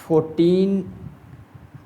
14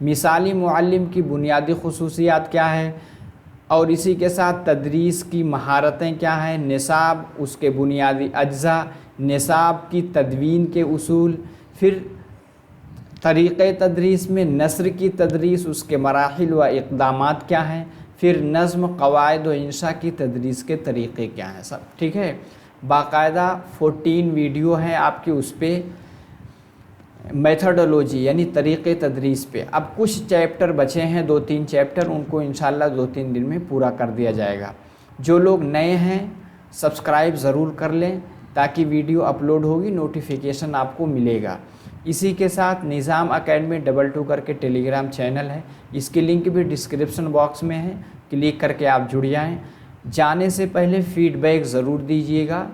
مثالی معلم کی بنیادی خصوصیات کیا ہے، اور اسی کے ساتھ تدریس کی مہارتیں کیا ہیں، نصاب اس کے بنیادی اجزاء، نصاب کی تدوین کے اصول، پھر طریقۂ تدریس میں نثر کی تدریس، اس کے مراحل و اقدامات کیا ہیں، پھر نظم، قواعد و انشاء کی تدریس کے طریقے کیا ہیں، سب ٹھیک ہے۔ باقاعدہ 14 ویڈیو ہیں آپ کے اس پہ میتھڈولوجی یعنی طریقۂ تدریس پہ۔ اب کچھ چیپٹر بچے ہیں، 2-3 چیپٹر، ان کو انشاءاللہ 2-3 دن میں پورا کر دیا جائے گا۔ جو لوگ نئے ہیں سبسکرائب ضرور کر لیں تاکہ ویڈیو اپلوڈ ہوگی نوٹیفیکیشن آپ کو ملے گا۔ اسی کے ساتھ نظام اکیڈمی 22 کر کے ٹیلی گرام چینل ہے، اس کی لنک بھی ڈسکرپشن باکس میں ہے، کلک کر کے آپ جڑ جائیں۔ جانے سے پہلے فیڈ بیک ضرور دیجیے گا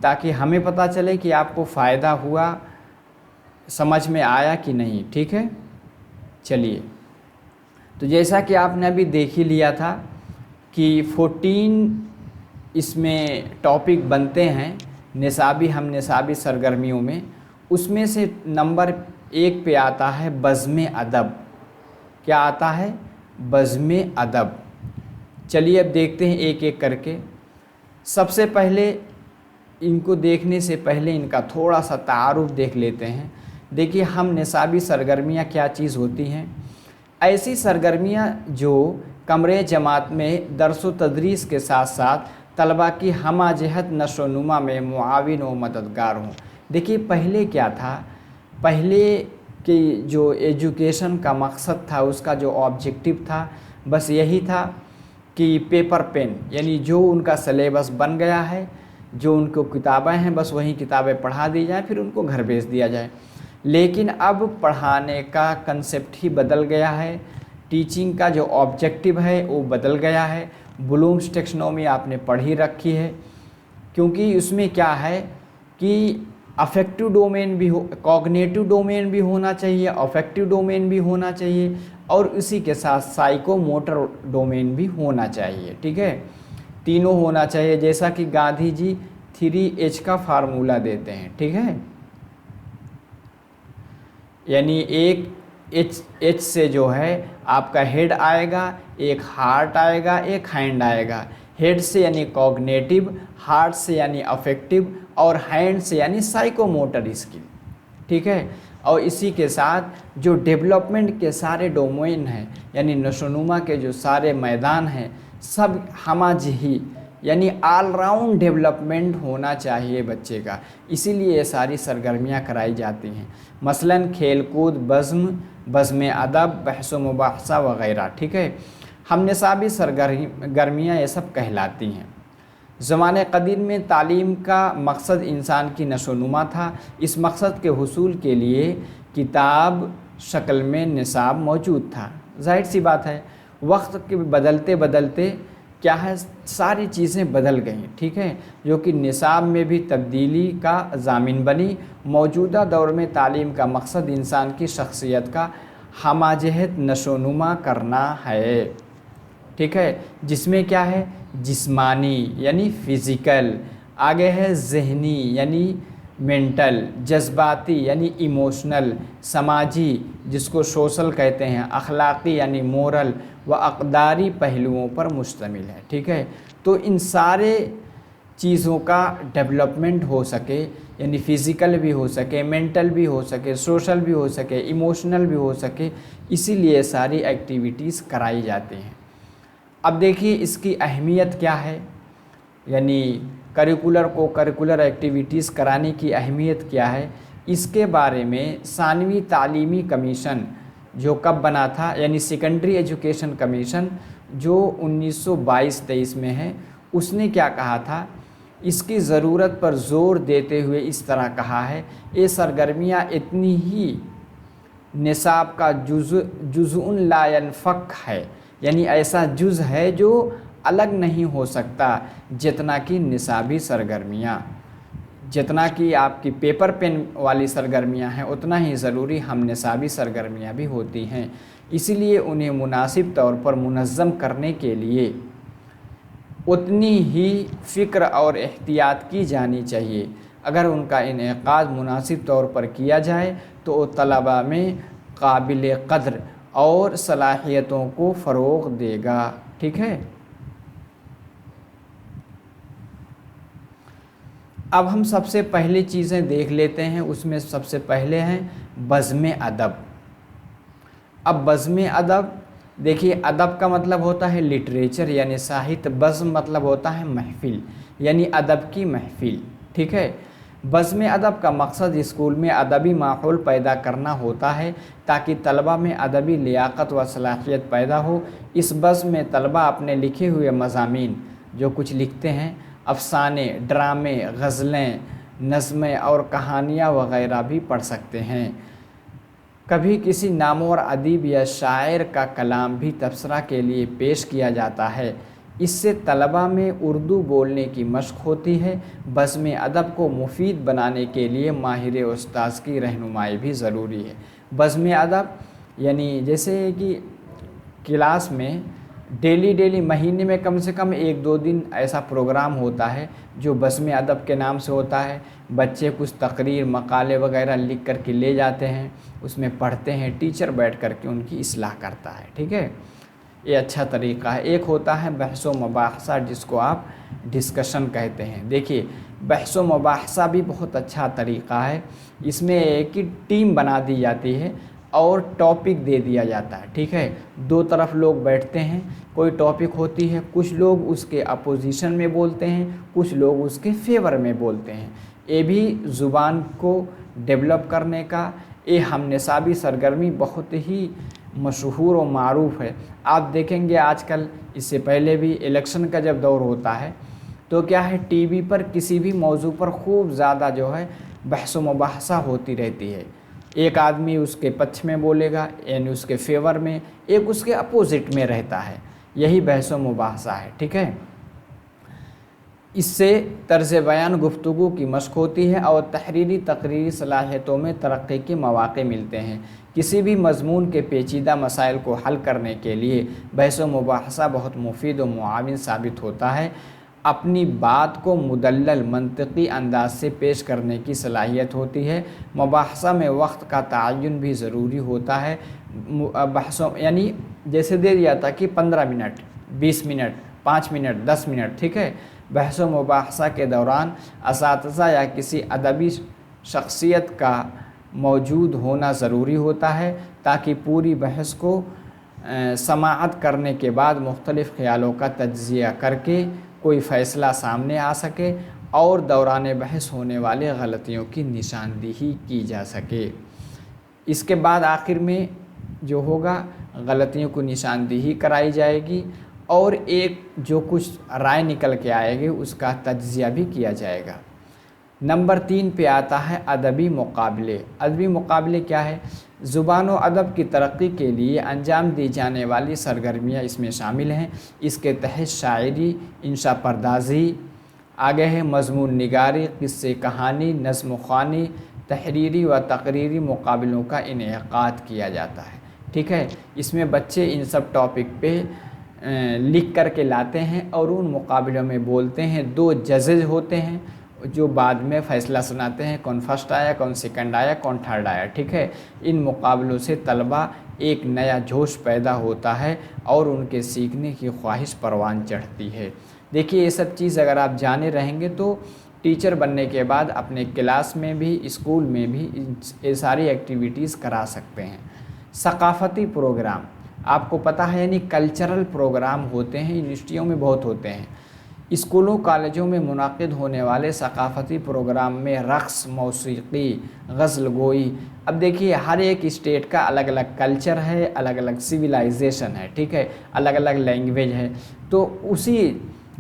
تاکہ ہمیں پتہ چلے کہ آپ کو فائدہ ہوا، سمجھ میں آیا کہ نہیں، ٹھیک ہے۔ چلیے، تو جیسا کہ آپ نے ابھی دیکھ ہی لیا تھا کہ 14 اس میں ٹاپک بنتے ہیں نصابی ہم نصابی سرگرمیوں میں، اس میں سے نمبر 1 پہ آتا ہے بزم ادب۔ کیا آتا ہے؟ بزم ادب۔ چلیے اب دیکھتے ہیں ایک ایک کر کے۔ سب سے پہلے ان کو دیکھنے سے پہلے ان کا تھوڑا سا تعارف دیکھ لیتے ہیں۔ دیکھیے، ہم نصابی سرگرمیاں کیا چیز ہوتی ہیں؟ ایسی سرگرمیاں جو کمرے جماعت میں درس و تدریس کے ساتھ ساتھ طلباء کی ہمہ جہت نشو و نما میں معاون و مددگار ہوں۔ دیکھیے پہلے کیا تھا، پہلے کہ جو ایجوکیشن کا مقصد تھا، اس کا جو آبجیکٹو تھا، بس یہی تھا کہ پیپر پین، یعنی جو ان کا سلیبس بن گیا ہے، جو ان کو کتابیں ہیں، بس وہی کتابیں پڑھا دی جائیں، پھر ان کو گھر بھیج دیا جائے۔ لیکن اب پڑھانے کا کنسیپٹ ہی بدل گیا ہے، ٹیچنگ کا جو آبجیکٹو ہے وہ بدل گیا ہے۔ بلومز ٹیکسنومی آپ نے پڑھی رکھی ہے، کیونکہ اس میں کیا ہے کہ افیکٹو ڈومین بھی کوگنیٹو ڈومین بھی ہونا چاہیے، افیکٹو ڈومین بھی ہونا چاہیے، اور اسی کے ساتھ سائیکو موٹر ڈومین بھی ہونا چاہیے، ٹھیک ہے۔ تینوں ہونا چاہیے، جیسا کہ گاندھی جی 3H کا فارمولہ دیتے ہیں، ٹھیک ہے۔ یعنی ایک ایچ سے جو ہے آپ کا ہیڈ آئے گا، ایک ہارٹ آئے گا، ایک ہینڈ آئے گا۔ ہیڈ سے یعنی کوگنیٹو، ہارٹ سے یعنی افیکٹو، اور ہینڈ سے یعنی سائیکو موٹر اسکل، ٹھیک ہے۔ اور اسی کے ساتھ جو ڈیولپمنٹ کے سارے ڈومین ہیں، یعنی نشو و نما کے جو سارے میدان ہیں، سب ہمہ جہی یعنی آل راؤنڈ ڈیولپمنٹ ہونا چاہیے بچے کا، اسی لیے یہ ساری سرگرمیاں کرائی جاتی ہیں۔ مثلاً کھیل کود، بزم ادب، بحث و مباحثہ وغیرہ، ٹھیک ہے۔ ہم نصابی سرگرمیاں یہ سب کہلاتی ہیں۔ زمانہ قدیم میں تعلیم کا مقصد انسان کی نشو و نما تھا۔ اس مقصد کے حصول کے لیے کتاب شکل میں نصاب موجود تھا۔ ظاہر سی بات ہے، وقت کے بدلتے بدلتے کیا ہے، ساری چیزیں بدل گئیں، ٹھیک ہے، جو کہ نصاب میں بھی تبدیلی کا ضامن بنی۔ موجودہ دور میں تعلیم کا مقصد انسان کی شخصیت کا ہمہ جہت نشو و نما کرنا ہے، ٹھیک ہے، جس میں کیا ہے، جسمانی یعنی فزیکل، آگے ہے ذہنی یعنی مینٹل، جذباتی یعنی ایموشنل، سماجی جس کو سوشل کہتے ہیں، اخلاقی یعنی مورل، و اقداری پہلوؤں پر مشتمل ہے، ٹھیک ہے۔ تو ان سارے چیزوں کا ڈیولپمنٹ ہو سکے، یعنی فزیکل بھی ہو سکے، مینٹل بھی ہو سکے، سوشل بھی ہو سکے، ایموشنل بھی ہو سکے، اسی لیے ساری ایکٹیویٹیز کرائی جاتی ہیں۔ اب دیکھیے اس کی اہمیت کیا ہے، یعنی کریکولر ایکٹیویٹیز کرانے کی اہمیت کیا ہے، اس کے بارے میں ثانوی تعلیمی کمیشن جو کب بنا تھا، یعنی سیکنڈری ایجوکیشن کمیشن جو 1922-23 میں ہے، اس نے کیا کہا تھا، اس کی ضرورت پر زور دیتے ہوئے اس طرح کہا ہے، یہ سرگرمیاں اتنی ہی نصاب کا جزء لا ينفک ہے، یعنی ایسا جز ہے جو الگ نہیں ہو سکتا، جتنا کہ نصابی سرگرمیاں، جتنا کہ آپ کی پیپر پین والی سرگرمیاں ہیں، اتنا ہی ضروری ہم نصابی سرگرمیاں بھی ہوتی ہیں۔ اسی لیے انہیں مناسب طور پر منظم کرنے کے لیے اتنی ہی فکر اور احتیاط کی جانی چاہیے۔ اگر ان کا انعقاد مناسب طور پر کیا جائے تو وہ طلباء میں قابل قدر اور صلاحیتوں کو فروغ دے گا، ٹھیک ہے۔ اب ہم سب سے پہلی چیزیں دیکھ لیتے ہیں، اس میں سب سے پہلے ہیں بزم ادب۔ اب بزم ادب دیکھیے، ادب کا مطلب ہوتا ہے لٹریچر یعنی ساہت، بزم مطلب ہوتا ہے محفل یعنی ادب کی محفل، ٹھیک ہے۔ بزم ادب کا مقصد اسکول میں ادبی ماحول پیدا کرنا ہوتا ہے تاکہ طلبہ میں ادبی لیاقت و صلاحیت پیدا ہو۔ اس بزم میں طلبہ اپنے لکھے ہوئے مضامین جو کچھ لکھتے ہیں، افسانے، ڈرامے، غزلیں، نظمیں اور کہانیاں وغیرہ بھی پڑھ سکتے ہیں۔ کبھی کسی نامور ادیب یا شاعر کا کلام بھی تبصرہ کے لیے پیش کیا جاتا ہے۔ اس سے طلبہ میں اردو بولنے کی مشق ہوتی ہے۔ بزم ادب کو مفید بنانے کے لیے ماہر استاذ کی رہنمائی بھی ضروری ہے۔ بزم ادب یعنی جیسے کہ کلاس میں ڈیلی مہینے میں کم سے کم 1-2 دن ایسا پروگرام ہوتا ہے جو بزم ادب کے نام سے ہوتا ہے۔ بچے کچھ تقریر، مقالے وغیرہ لکھ کر کے لے جاتے ہیں، اس میں پڑھتے ہیں، ٹیچر بیٹھ کر کے ان کی اصلاح کرتا ہے، ٹھیک ہے۔ یہ اچھا طریقہ ہے۔ ایک ہوتا ہے بحث و مباحثہ جس کو آپ ڈسکشن کہتے ہیں۔ دیکھیے بحث و مباحثہ بھی بہت اچھا طریقہ ہے۔ اس میں ایک ہی ٹیم بنا دی جاتی ہے اور ٹاپک دے دیا جاتا ہے، ٹھیک ہے۔ 2 طرف لوگ بیٹھتے ہیں، کوئی ٹاپک ہوتی ہے، کچھ لوگ اس کے اپوزیشن میں بولتے ہیں، کچھ لوگ اس کے فیور میں بولتے ہیں۔ یہ بھی زبان کو ڈیولپ کرنے کا یہ ہم نصابی سرگرمی بہت ہی مشہور و معروف ہے۔ آپ دیکھیں گے آج کل، اس سے پہلے بھی الیکشن کا جب دور ہوتا ہے تو کیا ہے، ٹی وی پر کسی بھی موضوع پر خوب زیادہ جو ہے بحث و مباحثہ ہوتی رہتی ہے۔ ایک آدمی اس کے پچھ میں بولے گا یعنی اس کے فیور میں، ایک اس کے اپوزٹ میں رہتا ہے، یہی بحث و مباحثہ ہے، ٹھیک ہے۔ اس سے طرز بیان گفتگو کی مشق ہوتی ہے اور تقریری صلاحیتوں میں ترقی کے مواقع ملتے ہیں۔ کسی بھی مضمون کے پیچیدہ مسائل کو حل کرنے کے لیے بحث و مباحثہ بہت مفید و معاون ثابت ہوتا ہے۔ اپنی بات کو مدلل منطقی انداز سے پیش کرنے کی صلاحیت ہوتی ہے۔ مباحثہ میں وقت کا تعین بھی ضروری ہوتا ہے۔ یعنی جیسے دے دیا تھا کہ 15 منٹ، 20 منٹ، 5 منٹ، 10 منٹ، ٹھیک ہے۔ بحث و مباحثہ کے دوران اساتذہ یا کسی ادبی شخصیت کا موجود ہونا ضروری ہوتا ہے تاکہ پوری بحث کو سماعت کرنے کے بعد مختلف خیالوں کا تجزیہ کر کے کوئی فیصلہ سامنے آ سکے اور دوران بحث ہونے والے غلطیوں کی نشاندہی کی جا سکے۔ اس کے بعد آخر میں جو ہوگا غلطیوں کو نشاندہی کرائی جائے گی اور ایک جو کچھ رائے نکل کے آئے گی اس کا تجزیہ بھی کیا جائے گا۔ نمبر 3 پہ آتا ہے ادبی مقابلے۔ ادبی مقابلے کیا ہے؟ زبان و ادب کی ترقی کے لیے انجام دی جانے والی سرگرمیاں اس میں شامل ہیں۔ اس کے تحت شاعری، انشا پردازی، آگے ہے مضمون نگاری، قصے کہانی، نظم خوانی، تحریری و تقریری مقابلوں کا انعقاد کیا جاتا ہے، ٹھیک ہے۔ اس میں بچے ان سب ٹاپک پہ لکھ کر کے لاتے ہیں اور ان مقابلوں میں بولتے ہیں۔ 2 ججز ہوتے ہیں جو بعد میں فیصلہ سناتے ہیں، کون فرسٹ آیا، کون سیکنڈ آیا، کون تھرڈ آیا، ٹھیک ہے۔ ان مقابلوں سے طلبہ ایک نیا جوش پیدا ہوتا ہے اور ان کے سیکھنے کی خواہش پروان چڑھتی ہے۔ دیکھیے یہ سب چیز اگر آپ جانے رہیں گے تو ٹیچر بننے کے بعد اپنے کلاس میں بھی، اسکول میں بھی یہ ساری ایکٹیویٹیز کرا سکتے ہیں۔ ثقافتی پروگرام آپ کو پتہ ہے یعنی کلچرل پروگرام ہوتے ہیں، یونیورسٹیوں میں بہت ہوتے ہیں۔ اسکولوں کالجوں میں منعقد ہونے والے ثقافتی پروگرام میں رقص، موسیقی، غزل گوئی، اب دیکھیے ہر ایک اسٹیٹ کا الگ الگ کلچر ہے، الگ الگ سویلائزیشن ہے، ٹھیک ہے، الگ الگ لینگویج ہے، تو اسی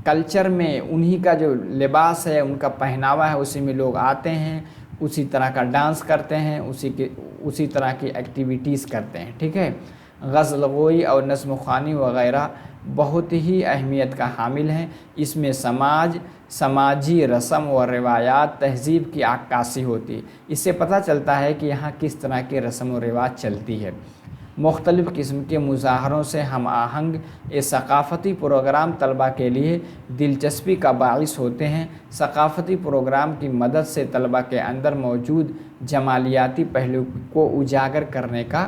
کلچر میں انہی کا جو لباس ہے، ان کا پہناوا ہے، اسی میں لوگ آتے ہیں، اسی طرح کا ڈانس کرتے ہیں، اسی طرح کی ایکٹیویٹیز کرتے ہیں، ٹھیک ہے۔ غزل گوئی اور نظم خوانی وغیرہ بہت ہی اہمیت کا حامل ہیں۔ اس میں سماجی رسم و روایات، تہذیب کی عکاسی ہوتی ہے۔ اس سے پتہ چلتا ہے کہ یہاں کس طرح کی رسم و رواج چلتی ہے۔ مختلف قسم کے مظاہروں سے ہم آہنگ یہ ثقافتی پروگرام طلبہ کے لیے دلچسپی کا باعث ہوتے ہیں۔ ثقافتی پروگرام کی مدد سے طلبہ کے اندر موجود جمالیاتی پہلو کو اجاگر کرنے کا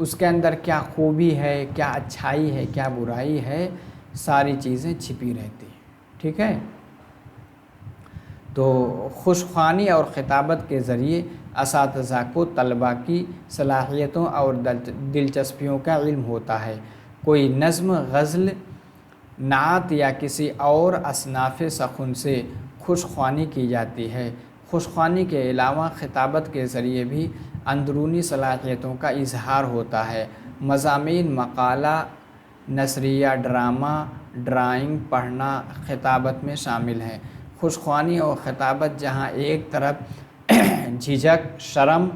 اس کے اندر کیا خوبی ہے، کیا اچھائی ہے، کیا برائی ہے، ساری چیزیں چھپی رہتی ہیں، ٹھیک ہے۔ تو خوشخوانی اور خطابت کے ذریعے اساتذہ کو طلباء کی صلاحیتوں اور دلچسپیوں کا علم ہوتا ہے۔ کوئی نظم، غزل، نعت یا کسی اور اصناف سخن سے خوشخوانی کی جاتی ہے۔ خوشخوانی کے علاوہ خطابت کے ذریعے بھی اندرونی صلاحیتوں کا اظہار ہوتا ہے۔ مضامین، مقالہ، نثریہ، ڈرامہ، ڈرائنگ پڑھنا خطابت میں شامل ہیں۔ خوشخوانی اور خطابت جہاں ایک طرف جھجک، شرم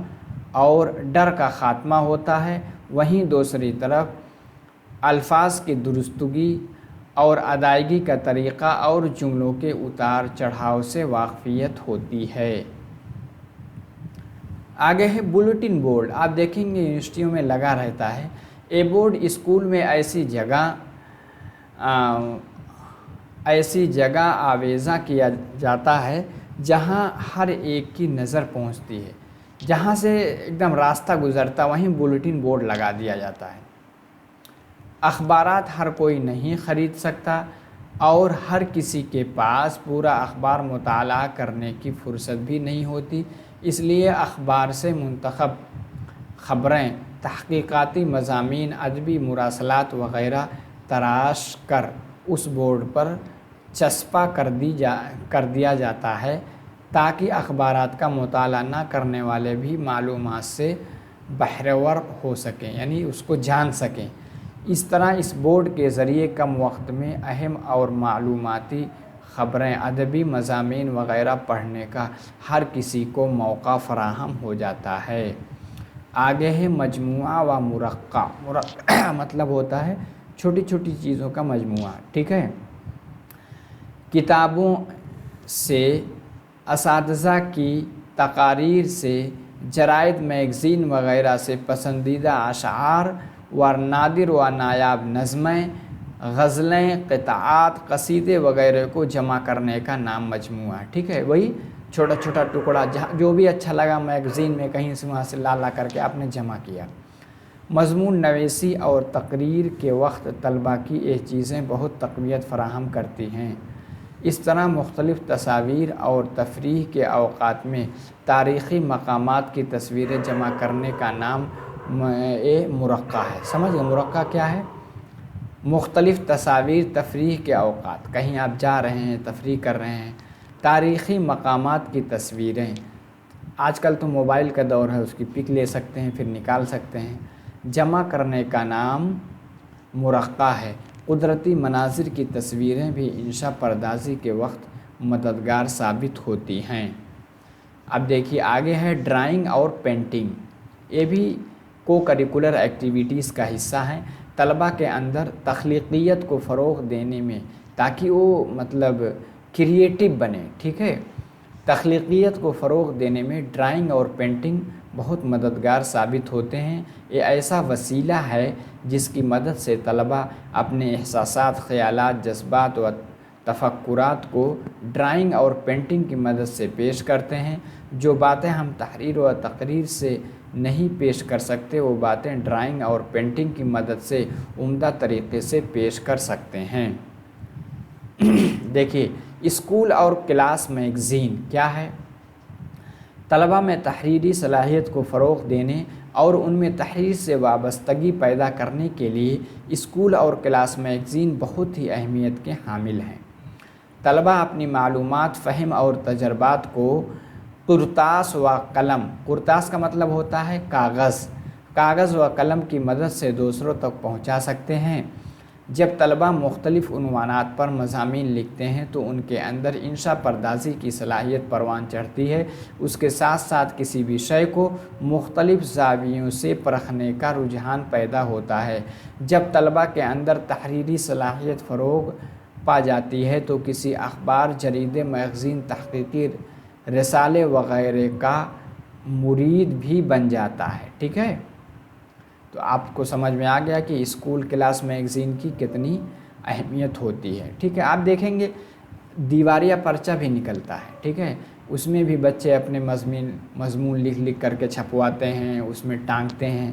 اور ڈر کا خاتمہ ہوتا ہے، وہیں دوسری طرف الفاظ کی درستگی اور ادائیگی کا طریقہ اور جملوں کے اتار چڑھاؤ سے واقفیت ہوتی ہے۔ آگے ہے بلیٹن بورڈ۔ آپ دیکھیں گے یونیورسٹیوں میں لگا رہتا ہے۔ یہ بورڈ اسکول میں ایسی جگہ آویزاں کیا جاتا ہے جہاں ہر ایک کی نظر پہنچتی ہے، جہاں سے ایک دم راستہ گزرتا وہیں بلیٹن بورڈ لگا دیا جاتا ہے۔ اخبارات ہر کوئی نہیں خرید سکتا اور ہر کسی کے پاس پورا اخبار مطالعہ کرنے کی فرصت بھی نہیں ہوتی، اس لیے اخبار سے منتخب خبریں، تحقیقاتی مضامین، ادبی مراسلات وغیرہ تراش کر اس بورڈ پر چسپاں کر دیا جاتا ہے تاکہ اخبارات کا مطالعہ نہ کرنے والے بھی معلومات سے بہرور ہو سکیں، یعنی اس کو جان سکیں۔ اس طرح اس بورڈ کے ذریعے کم وقت میں اہم اور معلوماتی خبریں، ادبی مضامین وغیرہ پڑھنے کا ہر کسی کو موقع فراہم ہو جاتا ہے۔ آگے ہے مجموعہ و مرقع۔ مرقع مطلب ہوتا ہے چھوٹی چھوٹی چیزوں کا مجموعہ، ٹھیک ہے۔ کتابوں سے، اساتذہ کی تقاریر سے، جرائد، میگزین وغیرہ سے پسندیدہ اشعار و نادر و نایاب نظمیں، غزلیں، قطعات، قصیدے وغیرہ کو جمع کرنے کا نام مجموعہ ہے، ٹھیک ہے۔ وہی چھوٹا چھوٹا ٹکڑا جو بھی اچھا لگا میگزین میں کہیں سے وہاں سے لا کر کے آپ نے جمع کیا۔ مضمون نویسی اور تقریر کے وقت طلباء کی یہ چیزیں بہت تقویت فراہم کرتی ہیں۔ اس طرح مختلف تصاویر اور تفریح کے اوقات میں تاریخی مقامات کی تصویریں جمع کرنے کا نام مرقع ہے۔ سمجھ گئے مرقع کیا ہے؟ مختلف تصاویر، تفریح کے اوقات، کہیں آپ جا رہے ہیں، تفریح کر رہے ہیں، تاریخی مقامات کی تصویریں، آج کل تو موبائل کا دور ہے، اس کی پک لے سکتے ہیں، پھر نکال سکتے ہیں، جمع کرنے کا نام مرقع ہے۔ قدرتی مناظر کی تصویریں بھی انشاء پردازی کے وقت مددگار ثابت ہوتی ہیں۔ اب دیکھیے آگے ہے ڈرائنگ اور پینٹنگ۔ یہ بھی کو کریکولر ایکٹیویٹیز کا حصہ ہیں۔ طلباء کے اندر تخلیقیت کو فروغ دینے میں، تاکہ وہ کریٹیو بنے، ٹھیک ہے، تخلیقیت کو فروغ دینے میں ڈرائنگ اور پینٹنگ بہت مددگار ثابت ہوتے ہیں۔ یہ ایسا وسیلہ ہے جس کی مدد سے طلباء اپنے احساسات، خیالات، جذبات و تفکرات کو ڈرائنگ اور پینٹنگ کی مدد سے پیش کرتے ہیں۔ جو باتیں ہم تحریر و تقریر سے نہیں پیش کر سکتے، وہ باتیں ڈرائنگ اور پینٹنگ کی مدد سے عمدہ طریقے سے پیش کر سکتے ہیں۔ دیکھیے اسکول اور کلاس میگزین کیا ہے؟ طلباء میں تحریری صلاحیت کو فروغ دینے اور ان میں تحریر سے وابستگی پیدا کرنے کے لیے اسکول اور کلاس میگزین بہت ہی اہمیت کے حامل ہیں۔ طلباء اپنی معلومات، فہم اور تجربات کو قرطاس و قلم، قرطاس کا مطلب ہوتا ہے کاغذ و قلم کی مدد سے دوسروں تک پہنچا سکتے ہیں۔ جب طلباء مختلف عنوانات پر مضامین لکھتے ہیں تو ان کے اندر انشاء پردازی کی صلاحیت پروان چڑھتی ہے۔ اس کے ساتھ ساتھ کسی بھی شے کو مختلف زاویوں سے پرکھنے کا رجحان پیدا ہوتا ہے۔ جب طلباء کے اندر تحریری صلاحیت فروغ پا جاتی ہے تو کسی اخبار، جریدے، میگزین، تحقیقی رسالے وغیرہ کا مرید بھی بن جاتا ہے، ٹھیک ہے۔ تو آپ کو سمجھ میں آ گیا کہ اسکول کلاس میگزین کی کتنی اہمیت ہوتی ہے، ٹھیک ہے۔ آپ دیکھیں گے دیواریہ پرچہ بھی نکلتا ہے، ٹھیک ہے، اس میں بھی بچے اپنے مضمون لکھ کر کے چھپواتے ہیں، اس میں ٹانگتے ہیں۔